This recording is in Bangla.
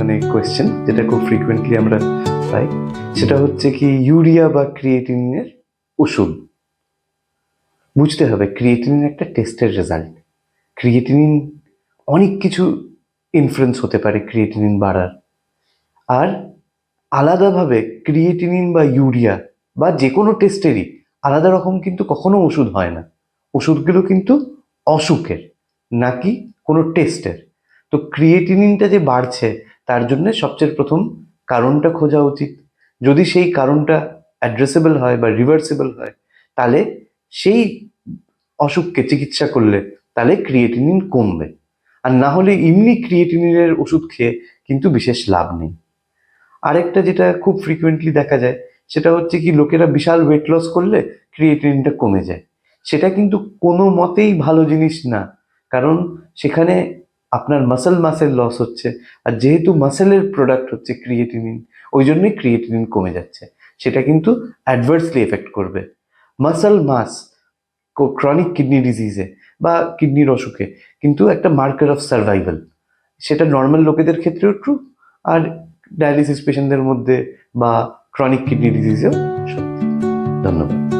মানে কোয়েশ্চেন যেটা খুব ফ্রিকুয়েন্টলি আমরা পাই, সেটা হচ্ছে কি ইউরিয়া বা ক্রিয়েটিনিনের ওষুধ। বুঝতে হবে ক্রিয়েটিনিন একটা টেস্টের রেজাল্ট। ক্রিয়েটিনিন অনেক কিছু ইনফ্লুয়েন্স হতে পারে ক্রিয়েটিনিন বাড়ার। আর আলাদাভাবে ক্রিয়েটিনিন বা ইউরিয়া বা যে কোনো টেস্টেরই আলাদা রকম কিন্তু কখনো ওষুধ হয় না। ওষুধগুলো কিন্তু অসুখের, নাকি কোনো টেস্টের। তো ক্রিয়েটিনিনটা যে বাড়ছে তার জন্য সবচেয়ে প্রথম কারণটা খোঁজা উচিত। যদি সেই কারণটা অ্যাড্রেসেবল হয় বা রিভার্সেবল হয়, তাহলে সেই অসুখকে চিকিৎসা করলে তাহলে ক্রিয়েটিনিন কমবে। আর না হলে এমনি ক্রিয়েটিনিনের ওষুধ খেয়ে কিন্তু বিশেষ লাভ নেই। আরেকটা যেটা খুব ফ্রিকুয়েন্টলি দেখা যায়, সেটা হচ্ছে কি লোকেরা বিশাল ওয়েট লস করলে ক্রিয়েটিনিনটা কমে যায়। সেটা কিন্তু কোনো মতেই ভালো জিনিস না, কারণ সেখানে আপনার মাসেল লস হচ্ছে। আর যেহেতু মাসেলের প্রোডাক্ট হচ্ছে ক্রিয়েটিনিন, ওই জন্যই ক্রিয়েটিনিন কমে যাচ্ছে। সেটা কিন্তু অ্যাডভার্সলি এফেক্ট করবে মাসেল মাস। ক্রনিক কিডনি ডিজিজে বা কিডনির অসুখে কিন্তু একটা মার্কার অফ সার্ভাইভাল। সেটা নর্মাল লোকেদের ক্ষেত্রেও ট্রু, আর ডায়ালিসিস পেশেন্টদের মধ্যে বা ক্রনিক কিডনি ডিজিজেও সত্যি। ধন্যবাদ।